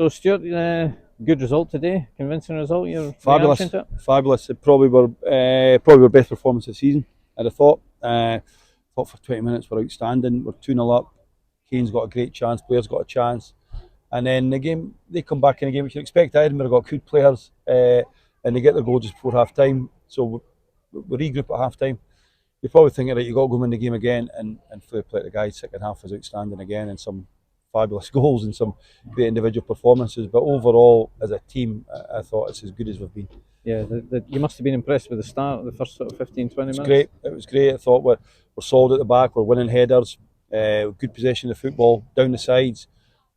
So Stuart, good result today, convincing result. You're Fabulous, reaction to it? fabulous. It probably were best performance of the season. I'd have thought. Thought for 20 minutes we're outstanding. We're 2-0 up. Kane's got a great chance. Blair's got a chance. And then the game, they come back in the game. We can expect Edinburgh got good players, and they get their goal just before half time. So we regroup at half time. You're probably thinking, right, you've got to go win the game again, and fair play to the guys. Second half was outstanding again, and some fabulous goals and some great individual performances. But overall, as a team, I thought it's as good as we've been. Yeah, you must have been impressed with the start, the first sort of 15, 20 minutes. Great. It was great. I thought we're solid at the back. We're winning headers, good possession of the football down the sides,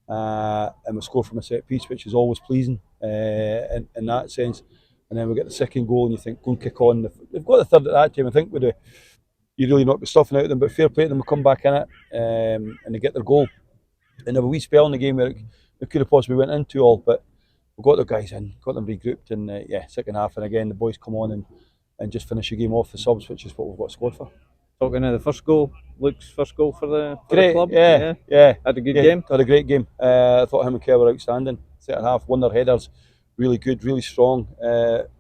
and we score from a set piece, which is always pleasing in that sense. And then we get the second goal, and you think, go and kick on. They've got the third at that time. I think you really knock the stuffing out of them, but fair play to them. We come back in it, and they get their goal. And there was a wee spell in the game where it could have possibly went into all, but we got the guys in, got them regrouped, and second half, and again the boys come on and just finish the game off the subs, which is what we've got scored for. Talking of the first goal, Luke's first goal for the club. Yeah. Had a good game. Had a great game. I thought him and Kev were outstanding. Second half, won their headers, really good, really strong,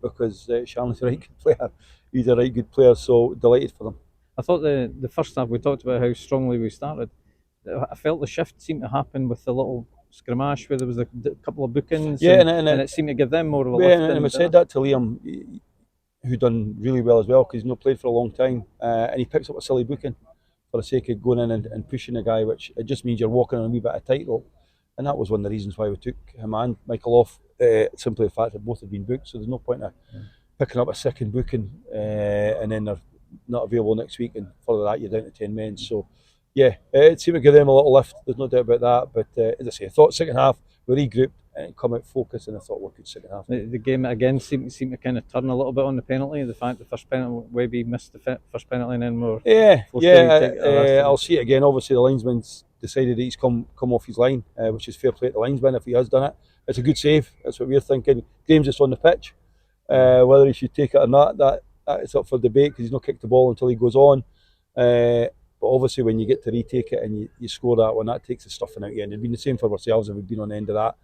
because Shanley's a right good player. He's a right good player, so delighted for them. I thought the first half, we talked about how strongly we started. I felt the shift seemed to happen with the little scrimmage where there was a couple of bookings, and it seemed to give them more of a lift. And we said that to Liam, who done really well as well, because he's not played for a long time, and he picks up a silly booking for the sake of going in and pushing the guy, which it just means you're walking on a wee bit of tightrope. And that was one of the reasons why we took him and Michael off, simply the fact that both had been booked, so there's no point in picking up a second booking and then they're not available next week, and further that you're down to 10 men. So yeah, it seemed to give them a little lift, there's no doubt about that. But as I say, I thought second half we regrouped and come out focused, and I thought we could second half. The game again seemed to kind of turn a little bit on the penalty. The fact the first penalty, Webby missed the first penalty, and then we're I'll see it again. Obviously the linesman's decided that he's come off his line, which is fair play to the linesman if he has done it. It's a good save, that's what we're thinking. Graham's just on the pitch, whether he should take it or not, that is up for debate, because he's not kicked the ball until he goes on. But obviously when you get to retake it and you score that one, that takes the stuffing out of you. And it'd been the same for ourselves if we'd been on the end of that.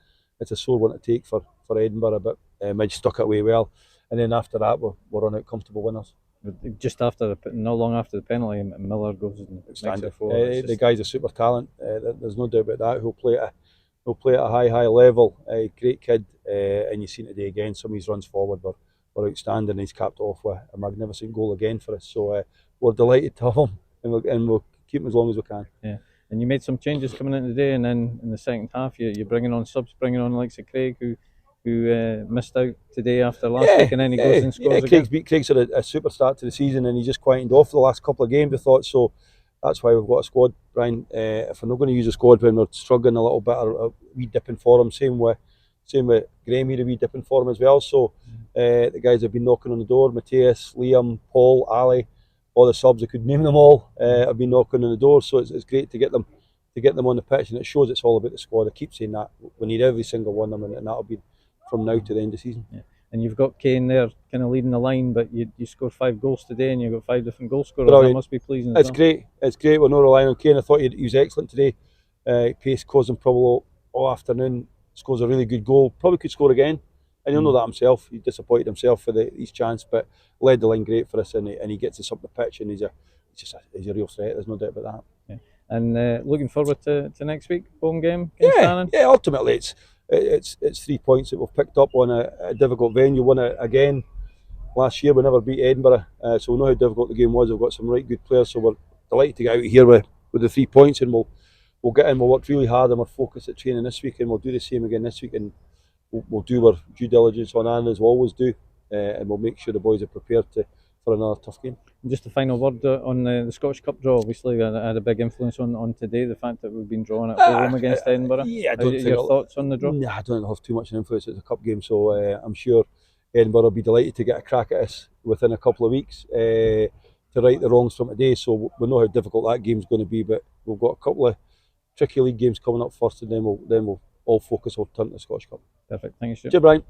It's a sore one to take for Edinburgh, but Midge stuck it away well. And then after that, we're on out comfortable winners. Just after, not long after the penalty, Miller goes and makes it four. The guy's a super talent. There's no doubt about that. He'll play at a high level. Great kid, and you seen today again. Some of his runs forward were outstanding. He's capped off with a magnificent goal again for us. So we're delighted to have him, and we'll keep him as long as we can. Yeah. And you made some changes coming in today, and then in the second half, you're bringing on subs, bringing on the likes of Craig, who missed out today after last week, and then he goes and scores again. Craig's had a super start to the season, and he just quietened off the last couple of games, I thought. So that's why we've got a squad, Brian. If we're not going to use a squad when we're struggling a little bit, or a wee dipping form, same with Graham, he had a wee dipping form as well. So the guys have been knocking on the door. Matthias, Liam, Paul, Ali, all the subs, I could name them all, have been knocking on the door. So it's great to get them on the pitch, and it shows it's all about the squad. I keep saying that we need every single one of them, and that'll be from now to the end of the season. Yeah. And you've got Kane there kind of leading the line, but you scored 5 goals today, and you've got 5 different goal scorers. That must be pleasing. It's great. We're not relying on Kane. I thought he was excellent today. Pace caused him trouble all afternoon. Scores a really good goal. Probably could score again, and he'll know that himself. He disappointed himself for his chance, but led the line great for us, and he gets us up the pitch, and he's a real threat. There's no doubt about that. Yeah. And looking forward to next week, home game. Yeah. Ultimately, it's 3 points that we've picked up on a difficult venue. Won it again last year. We never beat Edinburgh, so we know how difficult the game was. We've got some right good players, so we're delighted to get out here with the 3 points, and we'll get in. We'll work really hard, and we're focused at training this week, and we'll do the same again this week, and we'll do our due diligence on Anne, as we always do, and we'll make sure the boys are prepared for another tough game. Just a final word on the Scottish Cup draw. Obviously, had a big influence on today, the fact that we've been drawn at home against Edinburgh. Yeah, your thoughts on the draw? Yeah, I don't have too much influence. It's a cup game, so I'm sure Edinburgh will be delighted to get a crack at us within a couple of weeks to right the wrongs from today. So we know how difficult that game's going to be, but we've got a couple of tricky league games coming up first, and then we'll all focus on turning to the Scottish Cup. Perfect. Thank you, Stuart. Cheers, Brian.